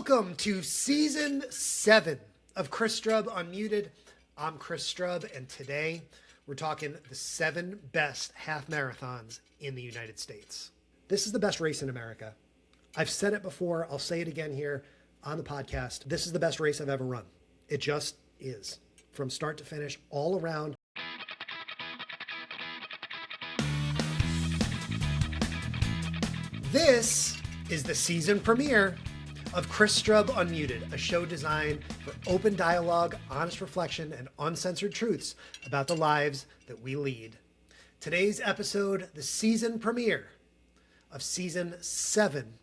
Welcome to season 7 of Chris Strub Unmuted. I'm Chris Strub, and today we're talking the 7 best half marathons in the United States. This is the best race in America. I've said it before. I'll say it again here on the podcast. This is the best race I've ever run. It just is. From start to finish, all around. This is the season premiere of Chris Strub Unmuted, a show designed for open dialogue, honest reflection, and uncensored truths about the lives that we lead. Today's episode, the season premiere of season 7,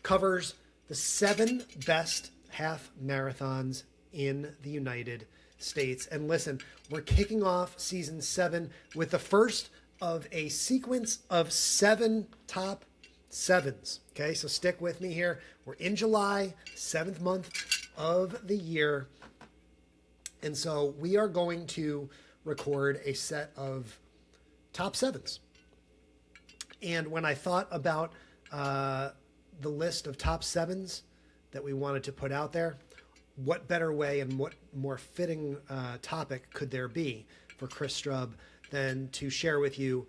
covers the 7 best half marathons in the United States. And listen, we're kicking off season 7 with the first of a sequence of 7 top 7s. Okay, so stick with me here. We're in July, 7th month of the year. And so we are going to record a set of top 7s. And when I thought about the list of top 7s that we wanted to put out there, what better way and what more fitting topic could there be for Chris Strub than to share with you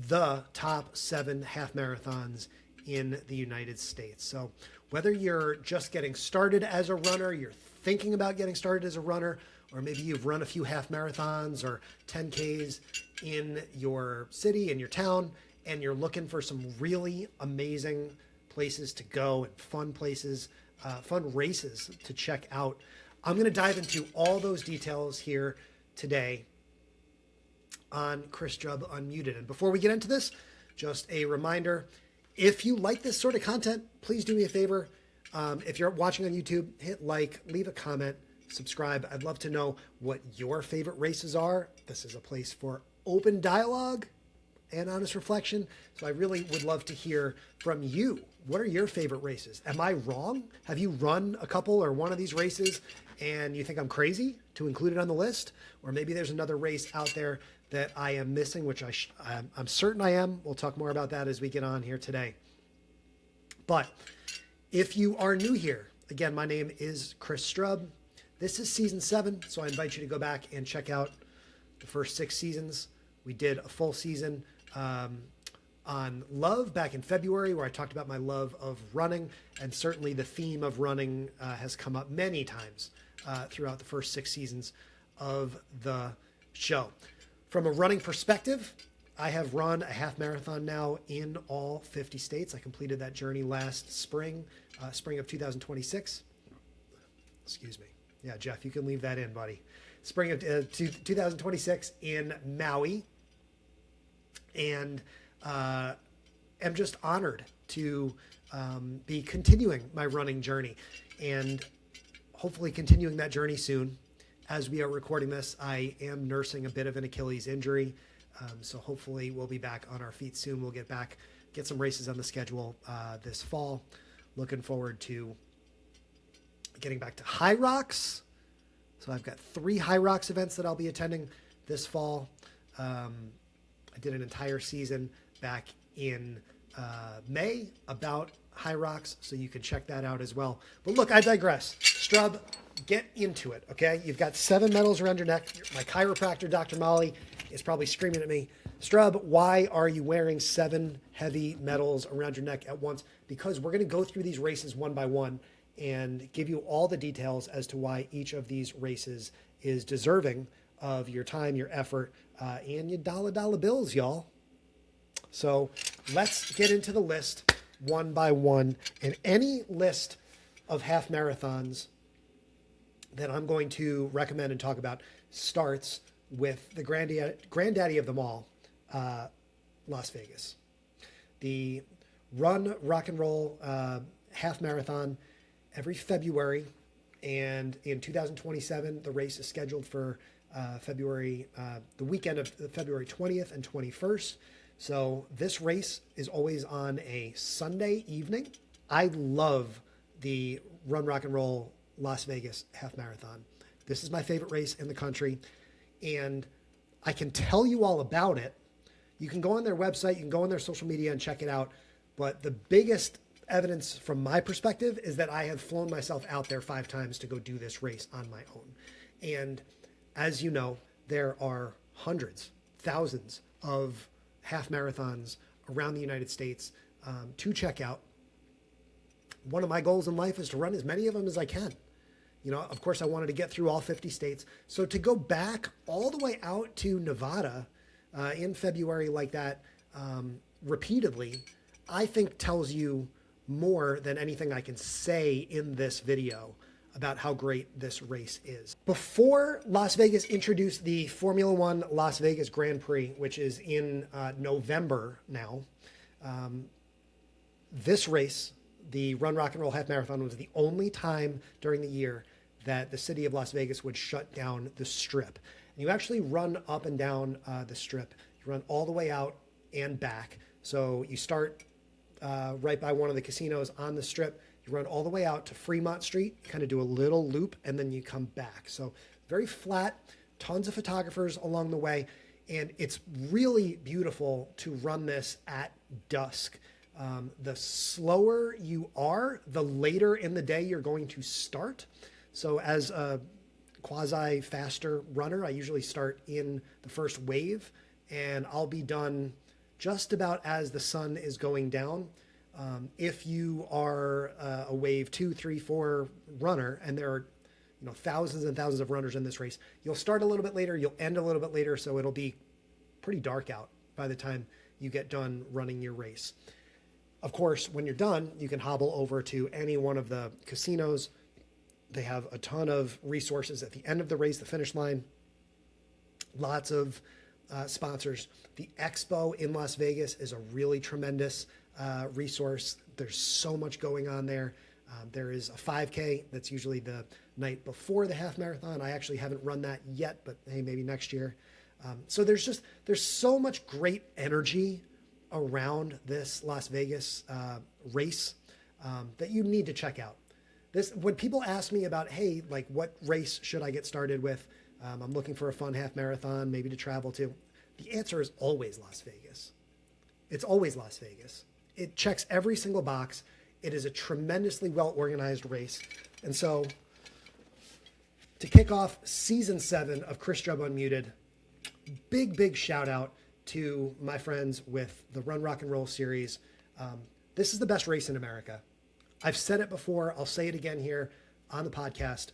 the top 7 half marathons in the United States. So whether you're just getting started as a runner, you're thinking about getting started as a runner, or maybe you've run a few half marathons or 10Ks in your city, in your town, and you're looking for some really amazing places to go and fun places, fun races to check out, I'm going to dive into all those details here today on Chris Strub Unmuted. And before we get into this, just a reminder, if you like this sort of content, please do me a favor. If you're watching on YouTube, hit like, leave a comment, subscribe. I'd love to know what your favorite races are. This is a place for open dialogue and honest reflection. So I really would love to hear from you. What are your favorite races? Am I wrong? Have you run a couple or one of these races and you think I'm crazy to include it on the list? Or maybe there's another race out there that I am missing, which I'm certain I am. We'll talk more about that as we get on here today. But if you are new here, again, my name is Chris Strub. This is season 7, so I invite you to go back and check out the first 6 seasons. We did a full season on love back in February, where I talked about my love of running, and certainly the theme of running has come up many times throughout the first 6 seasons of the show. From a running perspective, I have run a half marathon now in all 50 states. I completed that journey last spring, spring of 2026. Excuse me. Yeah, Jeff, you can leave that in, buddy. Spring of 2026 in Maui. And am just honored to be continuing my running journey and hopefully continuing that journey soon. As we are recording this, I am nursing a bit of an Achilles injury. So hopefully we'll be back on our feet soon. We'll get some races on the schedule this fall. Looking forward to getting back to High Rocks. So I've got 3 High Rocks events that I'll be attending this fall. I did an entire season back in May about High Rocks, so you can check that out as well. But look, I digress. Strub, get into it, okay? You've got 7 medals around your neck. My chiropractor, Dr. Molly, is probably screaming at me, Strub, why are you wearing 7 heavy medals around your neck at once? Because we're going to go through these races one by one and give you all the details as to why each of these races is deserving of your time, your effort, and your dollar bills, y'all. So let's get into the list one by one. And any list of half marathons that I'm going to recommend and talk about starts with the granddaddy of them all, Las Vegas. The Run Rock and Roll half marathon every February. And in 2027, the race is scheduled for February, the weekend of February 20th and 21st. So this race is always on a Sunday evening. I love the Run Rock and Roll Las Vegas half marathon. This is my favorite race in the country, and I can tell you all about it. You can go on their website, you can go on their social media and check it out. But the biggest evidence from my perspective is that I have flown myself out there 5 times to go do this race on my own. And as you know, there are hundreds, thousands of half marathons around the United States to check out. One of my goals in life is to run as many of them as I can. You know, of course, I wanted to get through all 50 states. So to go back all the way out to Nevada in February like that repeatedly, I think tells you more than anything I can say in this video about how great this race is. Before Las Vegas introduced the Formula One Las Vegas Grand Prix, which is in November now, this race, the Run Rock and Roll Half Marathon, was the only time during the year that the city of Las Vegas would shut down the Strip. And you actually run up and down the Strip. You run all the way out and back. So you start right by one of the casinos on the Strip. You run all the way out to Fremont Street, kind of do a little loop, and then you come back. So very flat, tons of photographers along the way. And it's really beautiful to run this at dusk. The slower you are, the later in the day you're going to start. So as a quasi faster runner, I usually start in the first wave, and I'll be done just about as the sun is going down. If you are a wave 2, 3, 4 runner, and there are thousands and thousands of runners in this race, you'll start a little bit later, you'll end a little bit later, so it'll be pretty dark out by the time you get done running your race. Of course, when you're done, you can hobble over to any one of the casinos. They have a ton of resources at the end of the race, the finish line. Lots of sponsors. The Expo in Las Vegas is a really tremendous resource. There's so much going on there. There is a 5K that's usually the night before the half marathon. I actually haven't run that yet, but hey, maybe next year. So there's so much great energy around this Las Vegas race that you need to check out. When people ask me about, hey, like what race should I get started with? I'm looking for a fun half marathon, maybe to travel to. The answer is always Las Vegas. It's always Las Vegas. It checks every single box. It is a tremendously well-organized race. And so to kick off season 7 of Chris Strub Unmuted, big shout out to my friends with the Run Rock and Roll series. This is the best race in America. I've said it before. I'll say it again here on the podcast.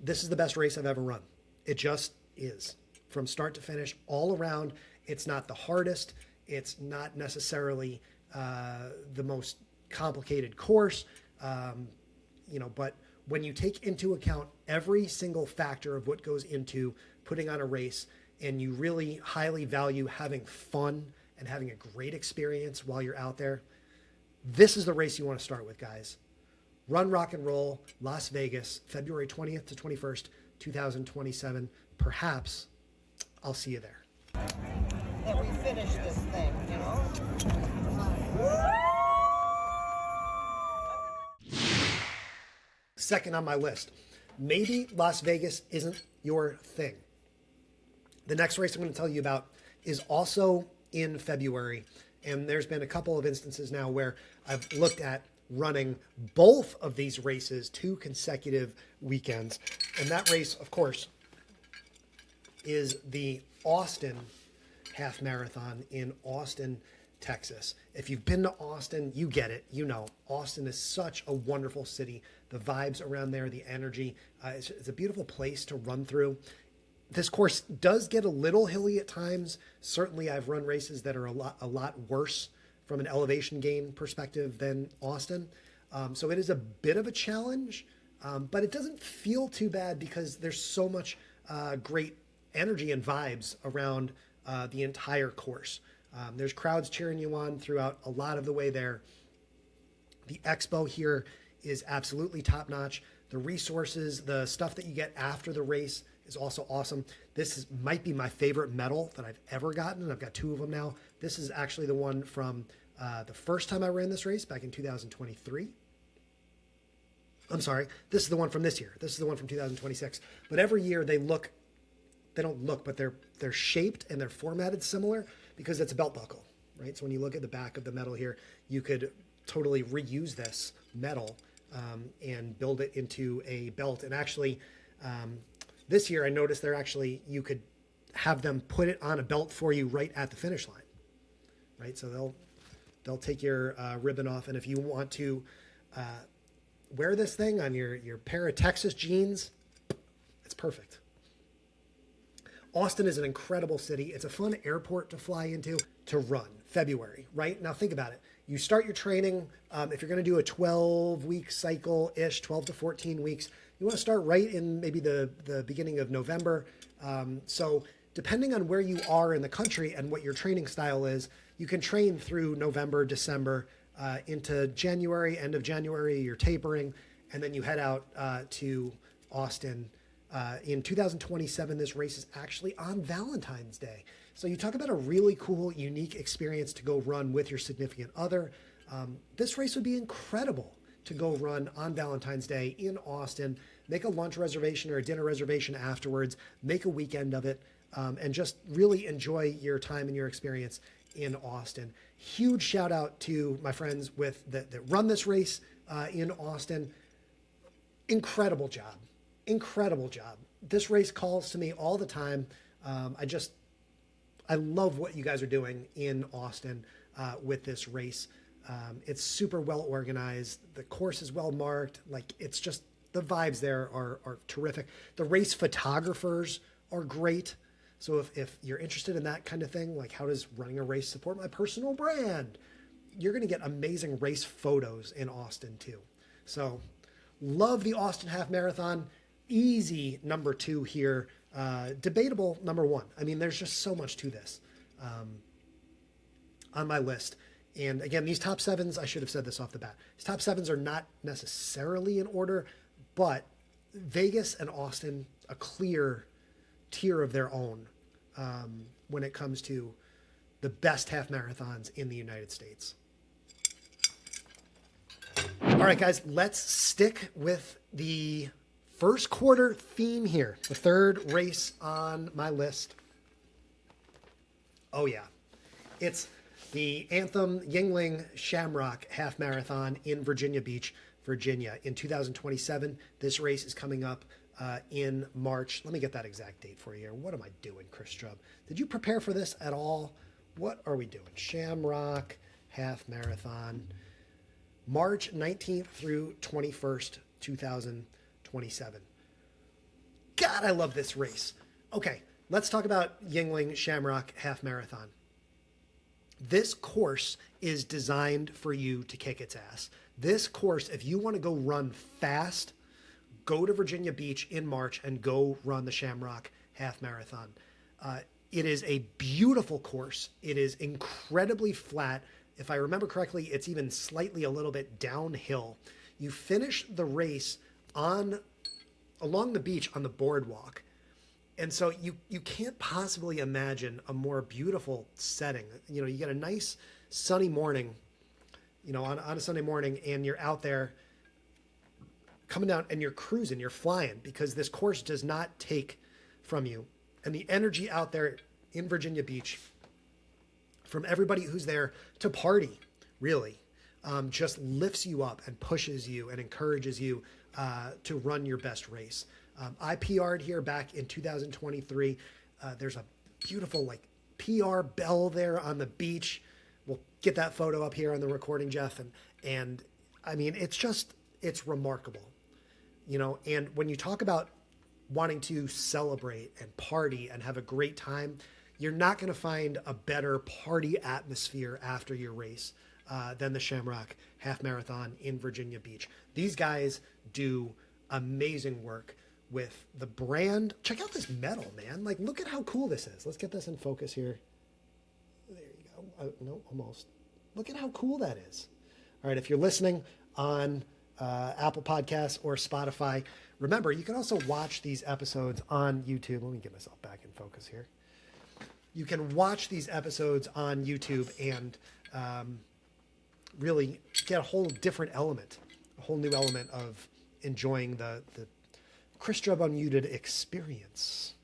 This is the best race I've ever run. It just is. From start to finish, all around. It's not the hardest. It's not necessarily the most complicated course. But when you take into account every single factor of what goes into putting on a race, and you really highly value having fun and having a great experience while you're out there, this is the race you want to start with, guys. Run Rock and Roll, Las Vegas, February 20th to 21st, 2027. Perhaps I'll see you there. That we finish this thing, Second on my list, maybe Las Vegas isn't your thing. The next race I'm going to tell you about is also in February. And there's been a couple of instances now where I've looked at running both of these races 2 consecutive weekends. And that race, of course, is the Austin Half Marathon in Austin, Texas. If you've been to Austin, you get it. You know, Austin is such a wonderful city. The vibes around there, the energy, it's a beautiful place to run through. This course does get a little hilly at times. Certainly I've run races that are a lot worse from an elevation gain perspective than Austin. So it is a bit of a challenge, but it doesn't feel too bad because there's so much great energy and vibes around the entire course. There's crowds cheering you on throughout a lot of the way there. The expo here is absolutely top notch. The resources, the stuff that you get after the race is also awesome. Might be my favorite medal that I've ever gotten, and I've got 2 of them now. This is actually the one from the first time I ran this race back in 2023. I'm sorry, this is the one from this year. This is the one from 2026. But every year they don't look, but they're shaped and they're formatted similar because it's a belt buckle, right? So when you look at the back of the medal here, you could totally reuse this medal and build it into a belt. And actually, this year I noticed you could have them put it on a belt for you right at the finish line, right? So they'll take your ribbon off, and if you want to wear this thing on your pair of Texas jeans, it's perfect. Austin is an incredible city. It's a fun airport to fly into, to run. February, right? Now think about it. You start your training, if you're going to do a 12-week cycle-ish, 12 to 14 weeks, you want to start right in maybe the beginning of November. So depending on where you are in the country and what your training style is, you can train through November, December, into January, end of January, you're tapering, and then you head out to Austin. In 2027, this race is actually on Valentine's Day. So you talk about a really cool, unique experience to go run with your significant other. This race would be incredible to go run on Valentine's Day in Austin. Make a lunch reservation or a dinner reservation afterwards. Make a weekend of it, and just really enjoy your time and your experience in Austin. Huge shout out to my friends that run this race in Austin. Incredible job. Incredible job. This race calls to me all the time. I love what you guys are doing in Austin with this race. It's super well organized. The course is well marked. Like, it's just, the vibes there are terrific. The race photographers are great. So if you're interested in that kind of thing, like how does running a race support my personal brand, you're going to get amazing race photos in Austin too. So love the Austin Half Marathon. Easy number 2 here. Debatable number 1. I mean, there's just so much to this on my list. And again, these top 7s, I should have said this off the bat. These top 7s are not necessarily in order, but Vegas and Austin, a clear tier of their own when it comes to the best half marathons in the United States. All right, guys, let's stick with the first quarter theme here. The third race on my list. Oh yeah, it's the Anthem Yuengling Shamrock Half Marathon in Virginia Beach, Virginia in 2027. This race is coming up in March. Let me get that exact date for you here. What am I doing, Chris Strub? Did you prepare for this at all? What are we doing? Shamrock Half Marathon, March 19th through 21st, 2027. God, I love this race. Okay, let's talk about Yuengling Shamrock Half Marathon. This course is designed for you to kick its ass. This course, if you want to go run fast, go to Virginia Beach in March and go run the Shamrock Half Marathon. It is a beautiful course. It is incredibly flat. If I remember correctly, it's even slightly a little bit downhill. You finish the race along the beach on the boardwalk. And so you can't possibly imagine a more beautiful setting. You know, you get a nice sunny morning, you know, on a Sunday morning, and you're out there coming down and you're cruising, you're flying, because this course does not take from you. And the energy out there in Virginia Beach from everybody who's there to party, really, just lifts you up and pushes you and encourages you to run your best race. I PR'd here back in 2023. There's a beautiful like PR bell there on the beach. We'll get that photo up here on the recording, Jeff. And I mean, it's remarkable, you know. And when you talk about wanting to celebrate and party and have a great time, you're not going to find a better party atmosphere after your race than the Shamrock Half Marathon in Virginia Beach. These guys do amazing work with the brand. Check out this medal, man. Like, look at how cool this is. Let's get this in focus here. There you go. No, almost. Look at how cool that is. All right, if you're listening on Apple Podcasts or Spotify, remember, you can also watch these episodes on YouTube. Let me get myself back in focus here. You can watch these episodes on YouTube and really get a whole different element, a whole new element of enjoying the Chris Strub Unmuted experience.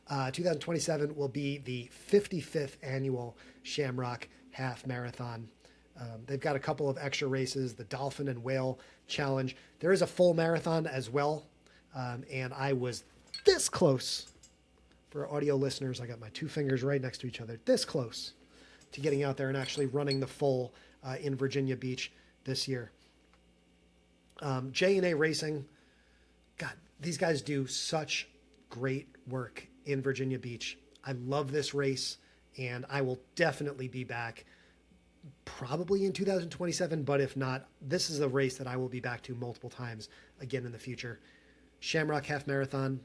2027 will be the 55th annual Shamrock Half Marathon. They've got a couple of extra races, the Dolphin and Whale Challenge. There is a full marathon as well, and I was this close. For audio listeners, I got my two fingers right next to each other, this close to getting out there and actually running the full in Virginia Beach this year. J&A Racing, God, these guys do such great work in Virginia Beach. I love this race, and I will definitely be back probably in 2027, but if not, this is a race that I will be back to multiple times again in the future. Shamrock Half Marathon,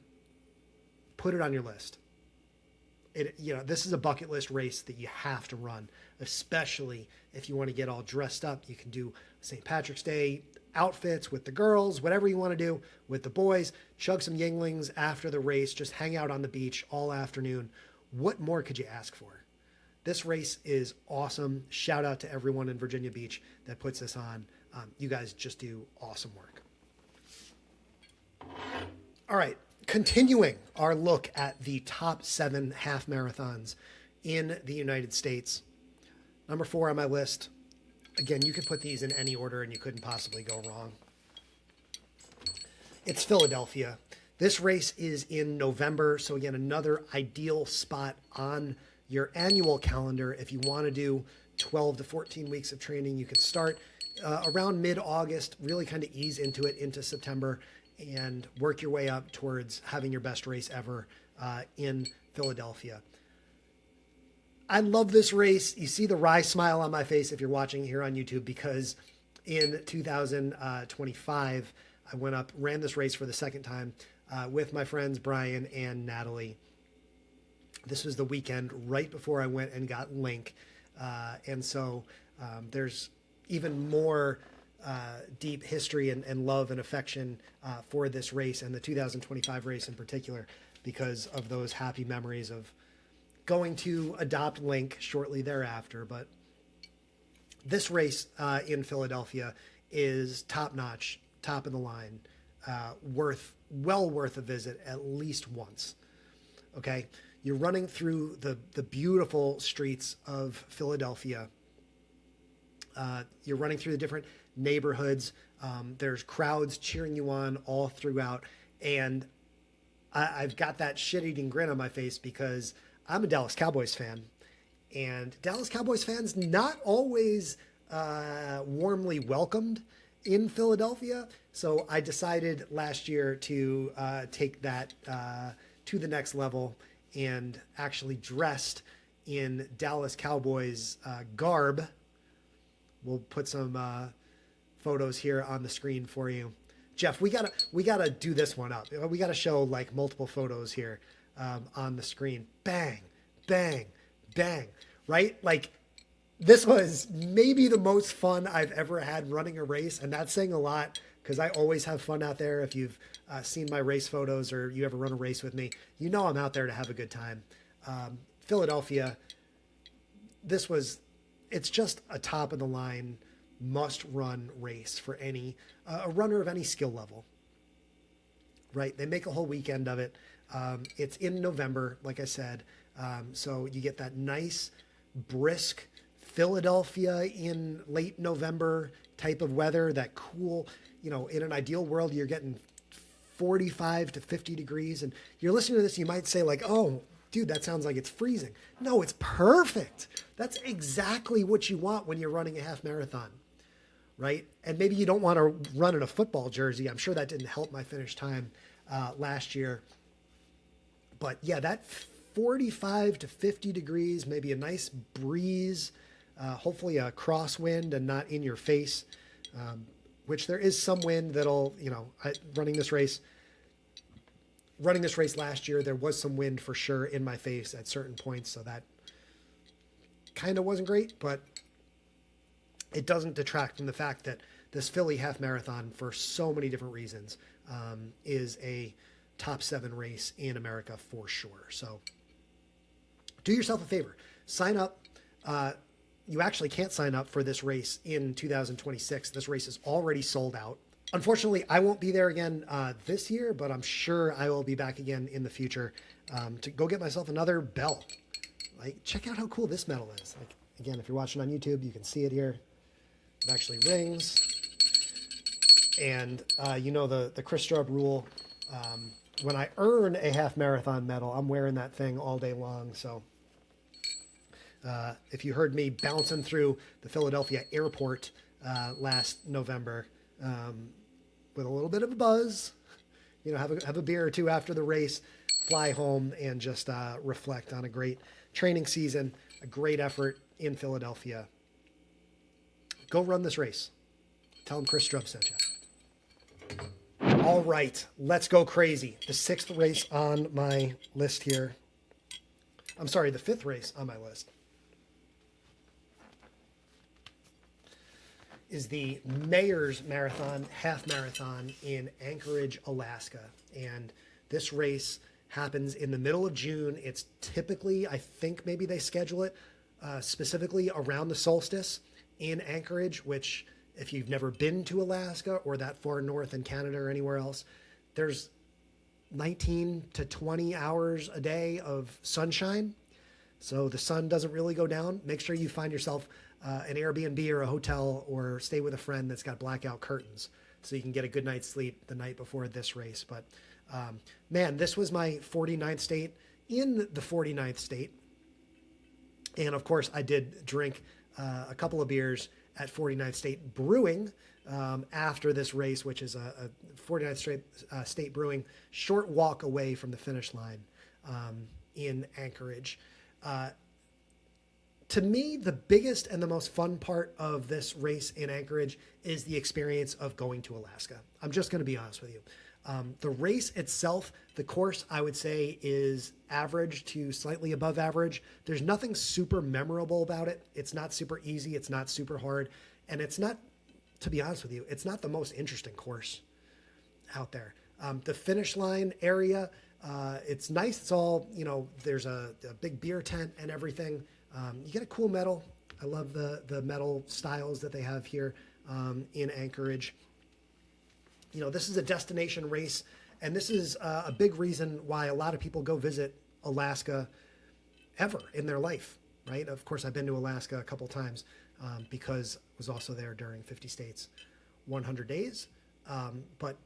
put it on your list. This is a bucket list race that you have to run, especially if you want to get all dressed up. You can do St. Patrick's Day outfits with the girls, whatever you want to do with the boys, chug some Yinglings after the race, just hang out on the beach all afternoon. What more could you ask for? This race is awesome. Shout out to everyone in Virginia Beach that puts this on. You guys just do awesome work. All right. Continuing our look at the top 7 half marathons in the United States. Number 4 on my list. Again, you could put these in any order and you couldn't possibly go wrong. It's Philadelphia. This race is in November. So again, another ideal spot on your annual calendar. If you want to do 12 to 14 weeks of training, you can start around mid-August, really kind of ease into it into September, and work your way up towards having your best race ever in Philadelphia. I love this race. You see the wry smile on my face if you're watching here on YouTube, because in 2025, I went up, ran this race for the second time with my friends Brian and Natalie. This was the weekend right before I went and got Link. And so there's even more deep history and love and affection for this race, and the 2025 race in particular, because of those happy memories of going to adopt Link shortly thereafter. But this race in Philadelphia is top notch, top of the line, well worth a visit at least once. Okay. You're running through the beautiful streets of Philadelphia. You're running through the different neighborhoods. There's crowds cheering you on all throughout. And I've got that shit-eating grin on my face because I'm a Dallas Cowboys fan. And Dallas Cowboys fans not always warmly welcomed in Philadelphia. So I decided last year to take that to the next level and actually dressed in Dallas Cowboys garb. We'll put some photos here on the screen for you. Jeff, we gotta do this one up. We gotta show like multiple photos here on the screen. Bang, bang, bang. Right? Like, this was maybe the most fun I've ever had running a race, and that's saying a lot because I always have fun out there. If you've seen my race photos or you ever run a race with me, you know I'm out there to have a good time. Philadelphia, it's just a top of the line must run race for any a runner of any skill level. Right? They make a whole weekend of it. It's in November, like I said. So you get that nice, brisk Philadelphia in late November type of weather, that cool, in an ideal world, you're getting 45 to 50 degrees. And you're listening to this, you might say like, oh, dude, that sounds like it's freezing. No, it's perfect. That's exactly what you want when you're running a half marathon, right? And maybe you don't want to run in a football jersey. I'm sure that didn't help my finish time last year. But yeah, that 45 to 50 degrees, maybe a nice breeze, hopefully a crosswind and not in your face, which there is some wind that'll, running this race last year, there was some wind for sure in my face at certain points. So that kind of wasn't great, but it doesn't detract from the fact that this Philly half marathon, for so many different reasons, is a top 7 race in America for sure. So do yourself a favor, sign up. You actually can't sign up for this race in 2026. This race is already sold out. Unfortunately, I won't be there again this year, but I'm sure I will be back again in the future to go get myself another bell. Like, check out how cool this metal is. Like, again, if you're watching on YouTube, you can see it here. It actually rings. And you know the Chris Strub rule. When I earn a half marathon medal, I'm wearing that thing all day long. So if you heard me bouncing through the Philadelphia airport last November with a little bit of a buzz, you know, have a beer or two after the race, fly home and just reflect on a great training season, a great effort in Philadelphia. Go run this race. Tell them Chris Strub sent you. All right, let's go crazy. The 6th race on my list here. I'm sorry, the 5th race on my list is the Mayor's Marathon, half marathon in Anchorage, Alaska. And this race happens in the middle of June. It's typically, I think maybe they schedule it specifically around the solstice in Anchorage, which if you've never been to Alaska or that far north in Canada or anywhere else, there's 19 to 20 hours a day of sunshine. So the sun doesn't really go down. Make sure you find yourself an Airbnb or a hotel or stay with a friend that's got blackout curtains so you can get a good night's sleep the night before this race. But man, this was my 49th state in the 49th state. And of course, I did drink a couple of beers at 49th State Brewing after this race, which is a 49th State Brewing short walk away from the finish line in Anchorage. To me, the biggest and the most fun part of this race in Anchorage is the experience of going to Alaska. I'm just going to be honest with you. The race itself, the course, I would say is average to slightly above average. There's nothing super memorable about it. It's not super easy. It's not super hard. And it's not, to be honest with you, it's not the most interesting course out there. The finish line area, it's nice. It's all, you know, there's a big beer tent and everything. You get a cool medal. I love the medal styles that they have here in Anchorage. You know, this is a destination race, and this is a big reason why a lot of people go visit Alaska ever in their life, right? Of course, I've been to Alaska a couple times because I was also there during 50 States, 100 Days. But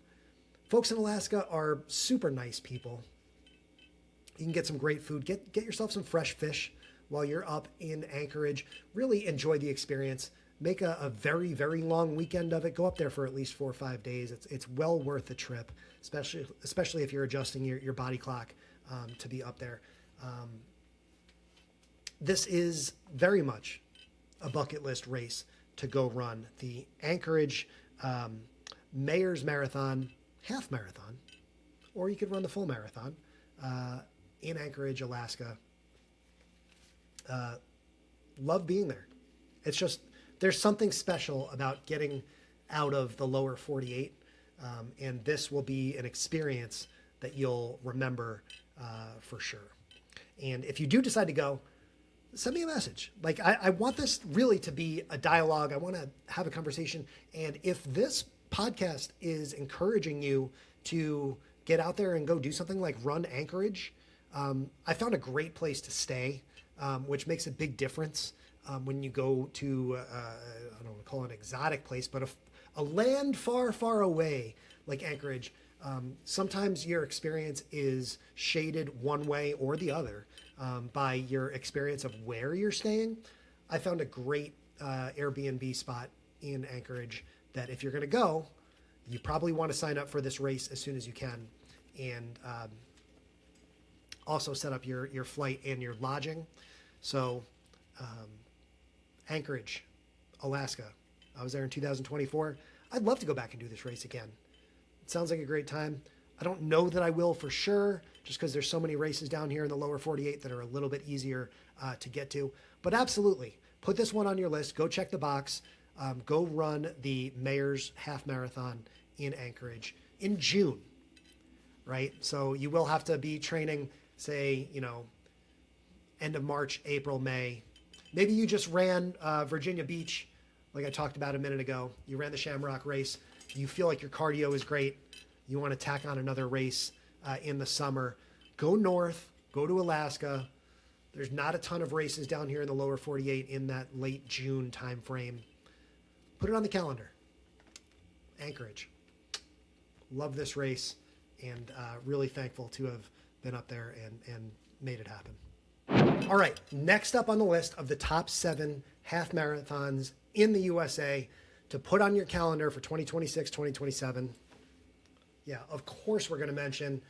folks in Alaska are super nice people. You can get some great food. Get yourself some fresh fish while you're up in Anchorage. Really enjoy the experience. Make a very, very long weekend of it. Go up there for at least 4 or 5 days. It's well worth the trip, especially if you're adjusting your body clock to be up there. This is very much a bucket list race to go run. The Anchorage Mayor's Marathon, half marathon, or you could run the full marathon in Anchorage, Alaska. Love being there. It's just, there's something special about getting out of the lower 48, and this will be an experience that you'll remember for sure. And if you do decide to go, send me a message. Like, I want this really to be a dialogue. I want to have a conversation. And if this podcast is encouraging you to get out there and go do something like run Anchorage, I found a great place to stay, which makes a big difference. When you go to, I don't want to call it an exotic place, but a land far, far away like Anchorage, sometimes your experience is shaded one way or the other by your experience of where you're staying. I found a great Airbnb spot in Anchorage that if you're going to go, you probably want to sign up for this race as soon as you can, and also set up your flight and your lodging. So Anchorage, Alaska. I was there in 2024. I'd love to go back and do this race again. It sounds like a great time. I don't know that I will for sure, just because there's so many races down here in the lower 48 that are a little bit easier to get to. But absolutely, put this one on your list. Go check the box. Go run the Mayor's Half Marathon in Anchorage in June, right? So you will have to be training, say, you know, end of March, April, May. Maybe you just ran Virginia Beach, like I talked about a minute ago. You ran the Shamrock race. if you feel like your cardio is great, you want to tack on another race in the summer, go north, go to Alaska. There's not a ton of races down here in the lower 48 in that late June time frame. Put it on the calendar. Anchorage. Love this race, and really thankful to have been up there and made it happen. All right, next up on the list of the top 7 half marathons in the USA to put on your calendar for 2026, 2027. Yeah, of course we're going to mention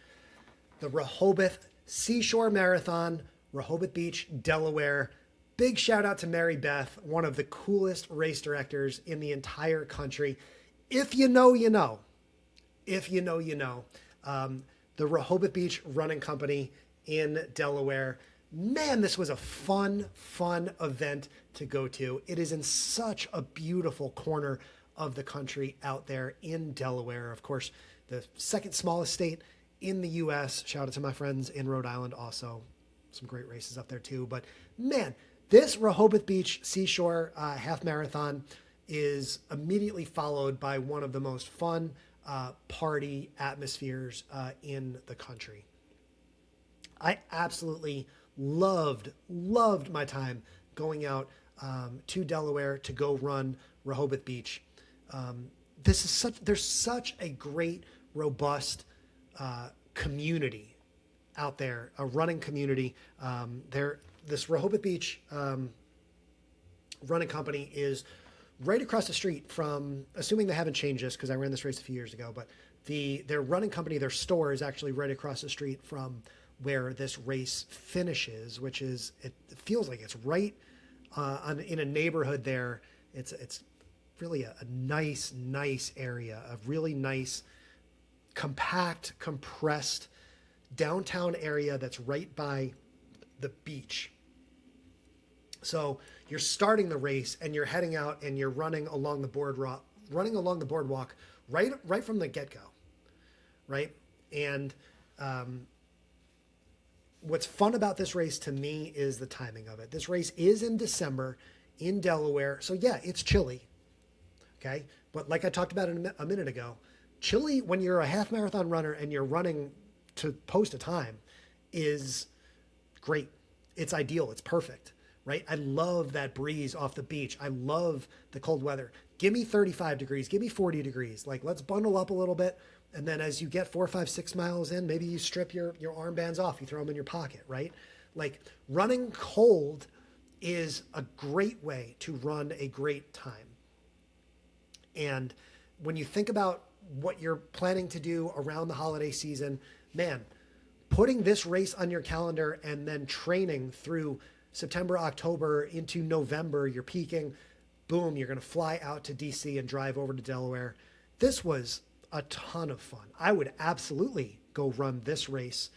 the Rehoboth Seashore Marathon, Rehoboth Beach, Delaware. Big shout out to Mary Beth, one of the coolest race directors in the entire country. If you know, you know. If you know, you know. The Rehoboth Beach Running Company in Delaware. Man, this was a fun event to go to. It is in such a beautiful corner of the country out there in Delaware. Of course, the second smallest state in the U.S. Shout out to my friends in Rhode Island also. Some great races up there too. But man, this Rehoboth Beach Seashore half marathon is immediately followed by one of the most fun party atmospheres in the country. I absolutely loved my time going out to Delaware to go run Rehoboth Beach. There's such a great, robust community out there, a running community. This Rehoboth Beach running company is right across the street from, assuming they haven't changed this because I ran this race a few years ago, but their running company, their store is actually right across the street from where this race finishes, which is, it feels like it's right in a neighborhood there. It's really a nice area, a really nice, compact, compressed downtown area that's right by the beach. So you're starting the race and you're heading out and you're running along the boardwalk right from the get-go, right? And what's fun about this race to me is the timing of it. This race is in December in Delaware. So yeah, it's chilly. Okay. But like I talked about a minute ago, chilly when you're a half marathon runner and you're running to post a time is great. It's ideal. It's perfect, right? I love that breeze off the beach. I love the cold weather. Give me 35 degrees, give me 40 degrees. Like, let's bundle up a little bit. And then as you get 4, 5, 6 miles in, maybe you strip your armbands off, you throw them in your pocket, right? Like, running cold is a great way to run a great time. And when you think about what you're planning to do around the holiday season, man, putting this race on your calendar and then training through September, October into November, you're peaking, boom, you're going to fly out to DC and drive over to Delaware. This was a ton of fun. I would absolutely go run this race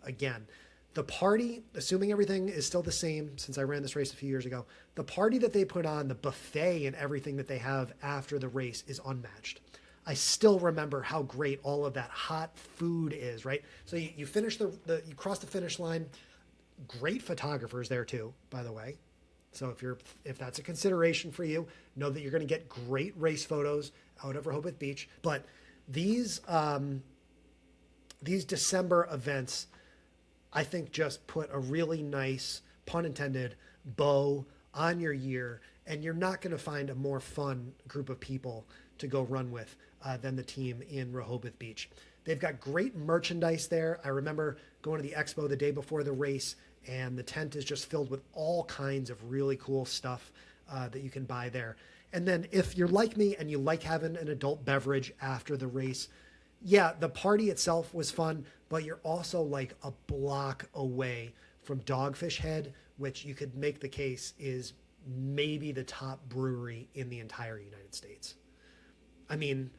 again. The party, assuming everything is still the same since I ran this race a few years ago, the party that they put on, the buffet and everything that they have after the race is unmatched. I still remember how great all of that hot food is, right? So you finish you cross the finish line. Great photographers there too, by the way. So if that's a consideration for you, know that you're going to get great race photos out of Rehoboth Beach. But these December events, I think, just put a really nice, pun intended, bow on your year, and you're not going to find a more fun group of people to go run with than the team in Rehoboth Beach. They've got great merchandise there. I remember going to the expo the day before the race, and the tent is just filled with all kinds of really cool stuff that you can buy there. And then if you're like me and you like having an adult beverage after the race, yeah, the party itself was fun, but you're also like a block away from Dogfish Head, which you could make the case is maybe the top brewery in the entire United States. I mean,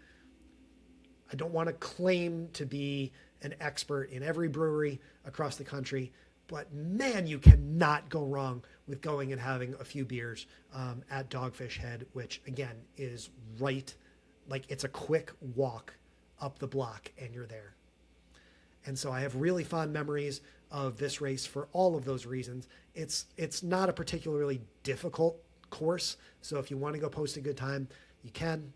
I don't want to claim to be an expert in every brewery across the country, but man, you cannot go wrong with going and having a few beers at Dogfish Head, which again is right, like it's a quick walk up the block and you're there. And so I have really fond memories of this race for all of those reasons. It's not a particularly difficult course. So if you want to go post a good time, you can.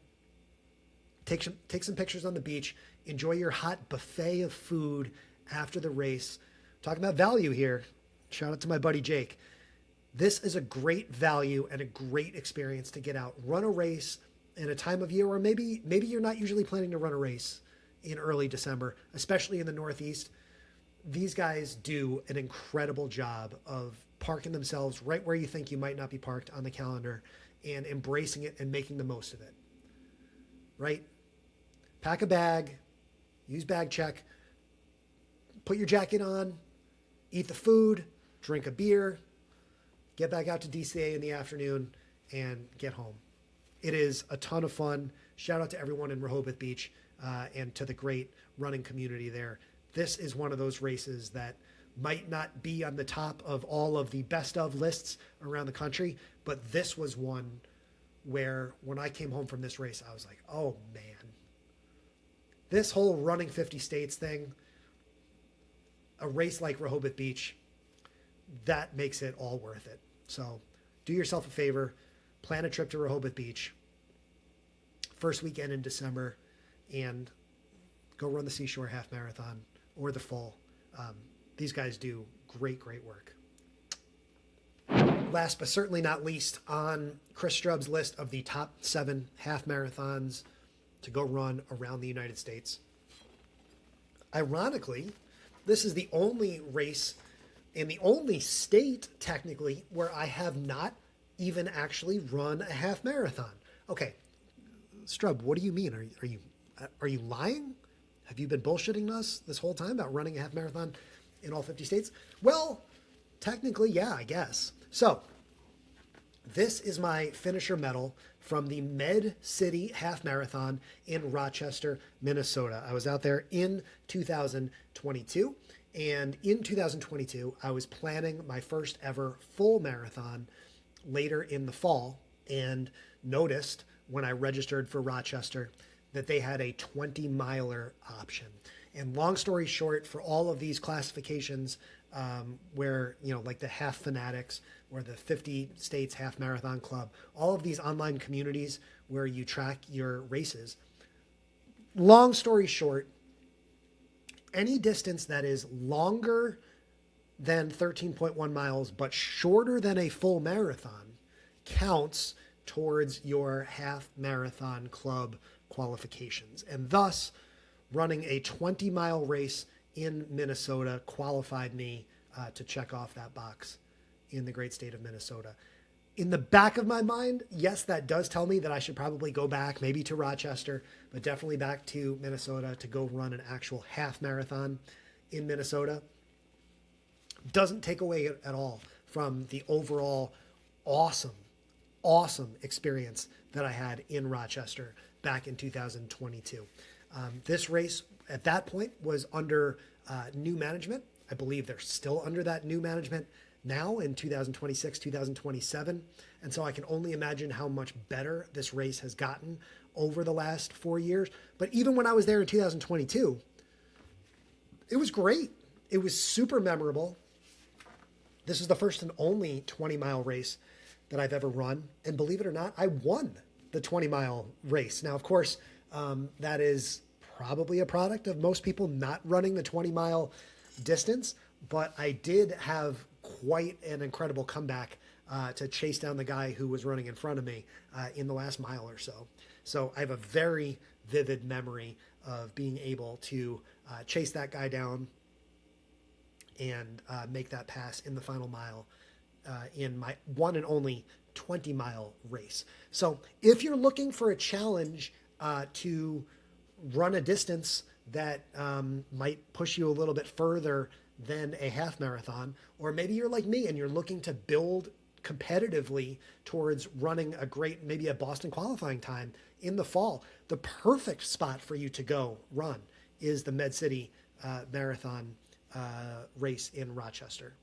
Take some pictures on the beach. Enjoy your hot buffet of food after the race. Talking about value here. Shout out to my buddy Jake. This is a great value and a great experience to get out. Run a race in a time of year where maybe you're not usually planning to run a race in early December, especially in the Northeast. These guys do an incredible job of parking themselves right where you think you might not be parked on the calendar and embracing it and making the most of it. Right? Pack a bag, use bag check, put your jacket on, eat the food, drink a beer, get back out to DCA in the afternoon, and get home. It is a ton of fun. Shout out to everyone in Rehoboth Beach and to the great running community there. This is one of those races that might not be on the top of all of the best of lists around the country, but this was one where when I came home from this race, I was like, oh man, this whole running 50 states thing, a race like Rehoboth Beach, that makes it all worth it. So do yourself a favor, plan a trip to Rehoboth Beach, first weekend in December, and go run the Seashore Half Marathon or the full. These guys do great work. Last but certainly not least on Chris Strub's list of the top 7 half marathons to go run around the United States. Ironically, this is the only race in the only state, technically, where I have not even actually run a half marathon. Okay, Strub, what do you mean? Are you lying? Have you been bullshitting us this whole time about running a half marathon in all 50 states? Well, technically, yeah, I guess. So, this is my finisher medal from the Med City Half Marathon in Rochester, Minnesota. I was out there in 2022. And in 2022, I was planning my first ever full marathon later in the fall and noticed when I registered for Rochester that they had a 20-miler option. And long story short, for all of these classifications where, like the Half Fanatics or the 50 States Half Marathon Club, all of these online communities where you track your races, long story short, any distance that is longer than 13.1 miles but shorter than a full marathon counts towards your half marathon club qualifications. And thus, running a 20-mile race in Minnesota qualified me to check off that box in the great state of Minnesota. In the back of my mind, yes, that does tell me that I should probably go back, maybe to Rochester, but definitely back to Minnesota to go run an actual half marathon in Minnesota. Doesn't take away at all from the overall awesome experience that I had in Rochester back in 2022. This race at that point was under new management. I believe they're still under that new management now in 2026, 2027. And so I can only imagine how much better this race has gotten over the last 4 years. But even when I was there in 2022, it was great. It was super memorable. This is the first and only 20-mile race that I've ever run. And believe it or not, I won the 20-mile race. Now, of course, that is probably a product of most people not running the 20-mile distance. But I did have quite an incredible comeback to chase down the guy who was running in front of me in the last mile or so. So I have a very vivid memory of being able to chase that guy down and make that pass in the final mile in my one and only 20-mile race. So if you're looking for a challenge to run a distance that might push you a little bit further than a half marathon, or maybe you're like me and you're looking to build competitively towards running maybe a Boston qualifying time in the fall, the perfect spot for you to go run is the Med City Marathon race in Rochester.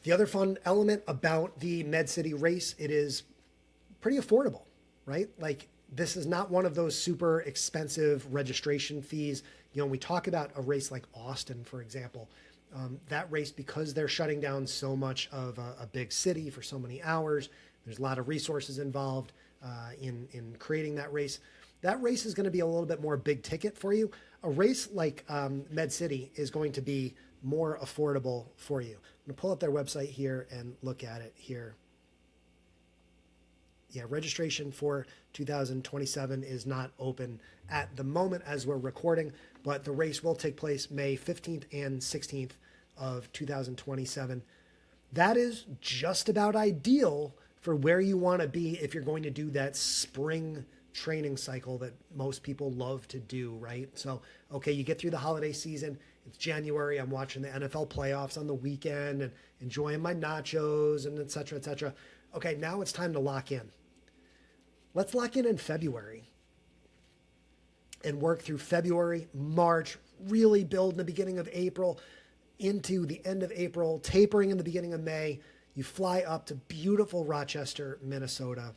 The other fun element about the Med City race, it is pretty affordable, right? Like, this is not one of those super expensive registration fees. When we talk about a race like Austin, for example, that race, because they're shutting down so much of a big city for so many hours, there's a lot of resources involved in creating that race. that race is going to be a little bit more big ticket for you. A race like Med City is going to be more affordable for you. I'm going to pull up their website here and look at it here. Yeah, registration for 2027 is not open at the moment as we're recording, but the race will take place May 15th and 16th of 2027. That is just about ideal for where you want to be if you're going to do that spring training cycle that most people love to do, right? So, okay, you get through the holiday season. It's January. I'm watching the NFL playoffs on the weekend and enjoying my nachos and et cetera, et cetera. Okay, now it's time to lock in. Let's lock in February and work through February, March, really build in the beginning of April into the end of April, tapering in the beginning of May. You fly up to beautiful Rochester, Minnesota,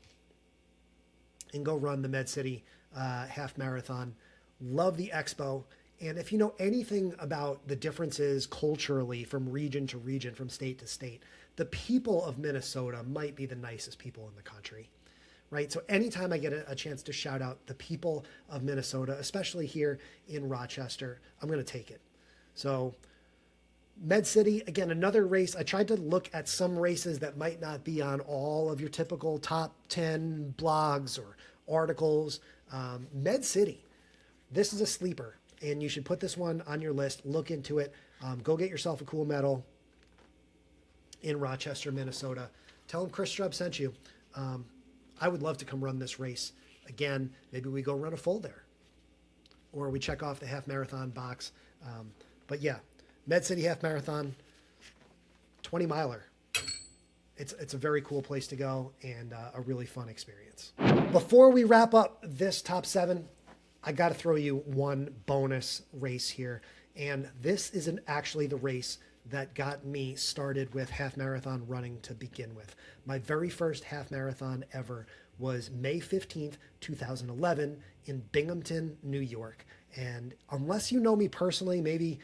and go run the Med City half marathon. Love the expo. And if you know anything about the differences culturally from region to region, from state to state, the people of Minnesota might be the nicest people in the country, right? So anytime I get a chance to shout out the people of Minnesota, especially here in Rochester, I'm going to take it. So Med City, again, another race. I tried to look at some races that might not be on all of your typical top 10 blogs or articles. Med City, this is a sleeper, and you should put this one on your list. Look into it. Go get yourself a cool medal in Rochester, Minnesota. Tell them Chris Strub sent you. I would love to come run this race again. Maybe we go run a full there, or we check off the half marathon box. But yeah, Med City Half Marathon, 20 miler. It's a very cool place to go and a really fun experience. Before we wrap up this top 7, I got to throw you one bonus race here. And this isn't actually the race that got me started with half marathon running to begin with. My very first half marathon ever was May 15th, 2011 in Binghamton, New York. And unless you know me personally, maybe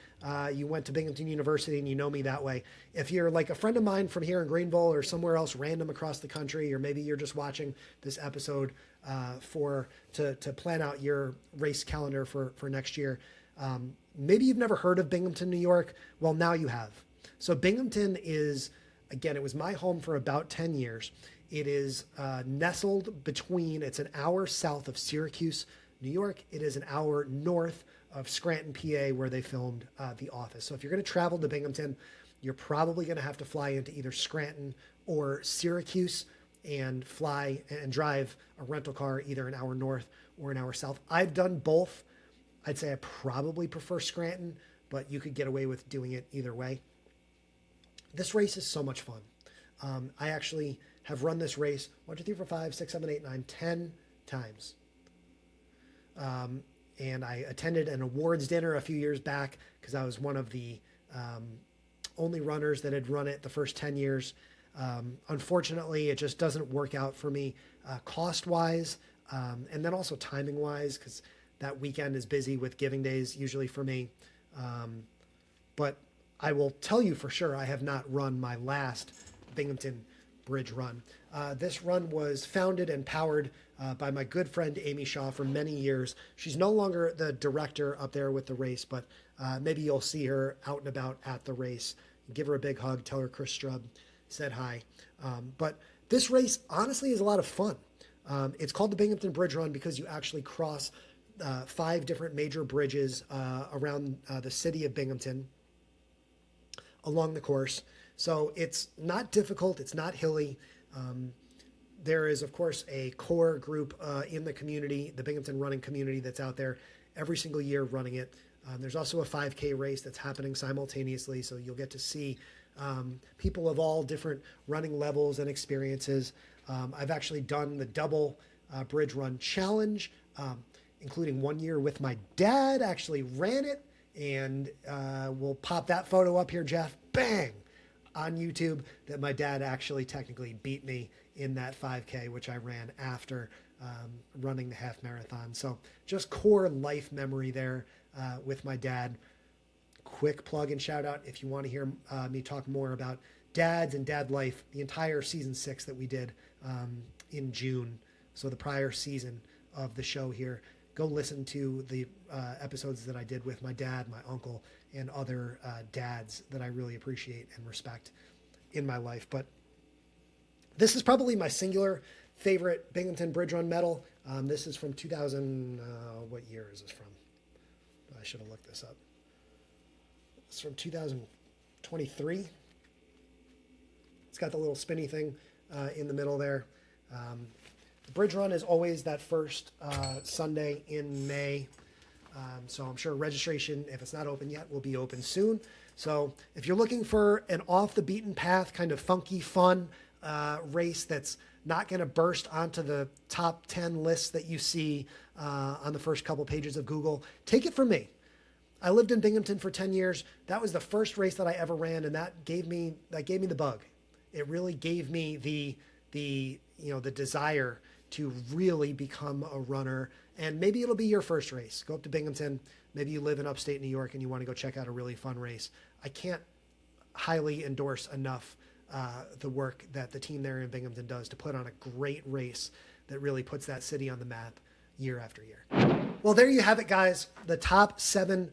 you went to Binghamton University and you know me that way. If you're like a friend of mine from here in Greenville or somewhere else random across the country, or maybe you're just watching this episode to plan out your race calendar for next year, maybe you've never heard of Binghamton, New York. Well, now you have. So Binghamton is, again, it was my home for about 10 years. It is nestled between, it's an hour south of Syracuse, New York. It is an hour north of Scranton, PA, where they filmed The Office. So if you're going to travel to Binghamton, you're probably going to have to fly into either Scranton or Syracuse and fly and drive a rental car either an hour north or an hour south. I've done both. I'd say I probably prefer Scranton, but you could get away with doing it either way. This race is so much fun. I actually have run this race 1, 2, 3, 4, 5, 6, 7, 8, 9, 10 times. And I attended an awards dinner a few years back because I was one of the only runners that had run it the first 10 years. Unfortunately, it just doesn't work out for me cost-wise and then also timing-wise, because that weekend is busy with giving days usually for me. But I will tell you for sure I have not run my last Binghamton Bridge run. This run was founded and powered by my good friend Amy Shaw for many years. She's no longer the director up there with the race, but maybe you'll see her out and about at the race. Give her a big hug, tell her Chris Strub said hi. But this race honestly is a lot of fun. It's called the Binghamton Bridge Run because you actually cross 5 different major bridges around the city of Binghamton along the course. So it's not difficult. It's not hilly. There is, of course, a core group in the community, the Binghamton running community, that's out there every single year running it. There's also a 5K race that's happening simultaneously, so you'll get to see people of all different running levels and experiences. I've actually done the double bridge run challenge, including one year with my dad, actually ran it, and we'll pop that photo up here, Jeff. Bang! On YouTube, that my dad actually technically beat me in that 5K, which I ran after running the half marathon. So just core life memory there with my dad. Quick plug and shout out if you want to hear me talk more about dads and dad life, the entire season 6 that we did in June. So the prior season of the show here. go listen to the episodes that I did with my dad, my uncle, and other dads that I really appreciate and respect in my life. But this is probably my singular favorite Binghamton Bridge Run medal. This is from 2000. What year is this from? I should have looked this up. It's from 2023. It's got the little spinny thing in the middle there. The Bridge Run is always that first Sunday in May. So I'm sure registration, if it's not open yet, will be open soon. So if you're looking for an off the beaten path, kind of funky, fun race that's not going to burst onto the top 10 lists that you see on the first couple pages of Google, take it from me. I lived in Binghamton for 10 years. That was the first race that I ever ran, and that gave me the bug. It really gave me the desire to really become a runner. And maybe it'll be your first race. Go up to Binghamton. Maybe you live in upstate New York and you want to go check out a really fun race. I can't highly endorse enough the work that the team there in Binghamton does to put on a great race that really puts that city on the map year after year. Well, there you have it, guys. The top 7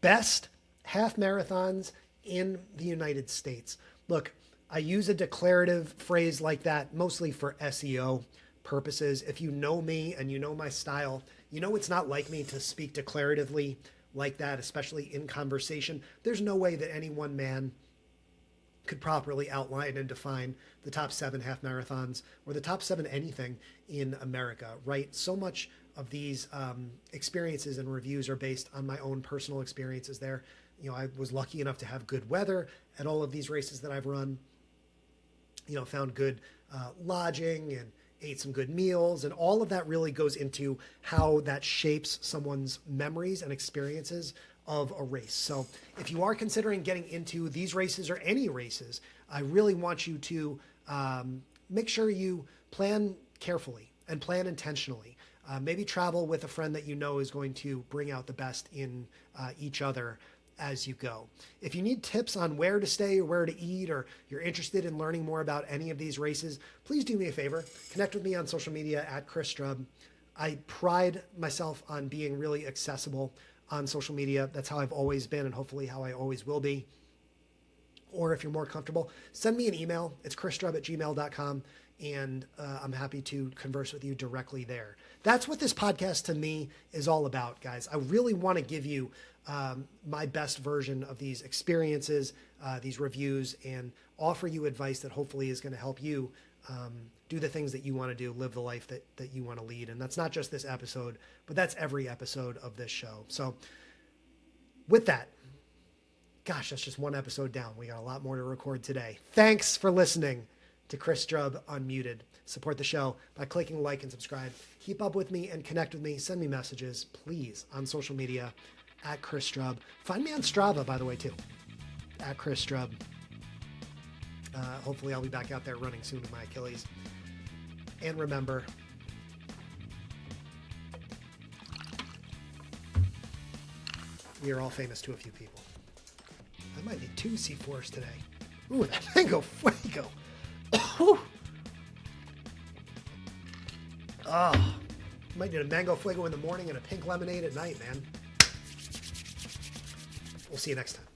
best half marathons in the United States. Look, I use a declarative phrase like that mostly for SEO purposes. If you know me and you know my style, you know it's not like me to speak declaratively like that, especially in conversation. There's no way that any one man could properly outline and define the top 7 half marathons or the top 7 anything in America, right? So much of these experiences and reviews are based on my own personal experiences there. You know, I was lucky enough to have good weather at all of these races that I've run, you know, found good lodging and ate some good meals, and all of that really goes into how that shapes someone's memories and experiences of a race. So if you are considering getting into these races or any races, I really want you to make sure you plan carefully and plan intentionally. Maybe travel with a friend that you know is going to bring out the best in each other as you go. If you need tips on where to stay or where to eat, or you're interested in learning more about any of these races, please do me a favor. Connect with me on social media at Chris Strub. I pride myself on being really accessible on social media. That's how I've always been and hopefully how I always will be. Or if you're more comfortable, send me an email. It's chrisstrub@gmail.com. And I'm happy to converse with you directly there. That's what this podcast to me is all about, guys. I really want to give you my best version of these experiences, these reviews, and offer you advice that hopefully is going to help you do the things that you want to do, live the life that you want to lead. And that's not just this episode, but that's every episode of this show. So with that, gosh, that's just one episode down. We got a lot more to record today. Thanks for listening to Chris Strub Unmuted. Support the show by clicking like and subscribe. Keep up with me and connect with me. Send me messages, please, on social media at Chris Strub. Find me on Strava, by the way, too, at Chris Strub. Hopefully I'll be back out there running soon with my Achilles. And remember, we are all famous to a few people. I might need 2 C4s today. Ooh, that mango fuego. Oh, might need a mango fuego in the morning and a pink lemonade at night, man. We'll see you next time.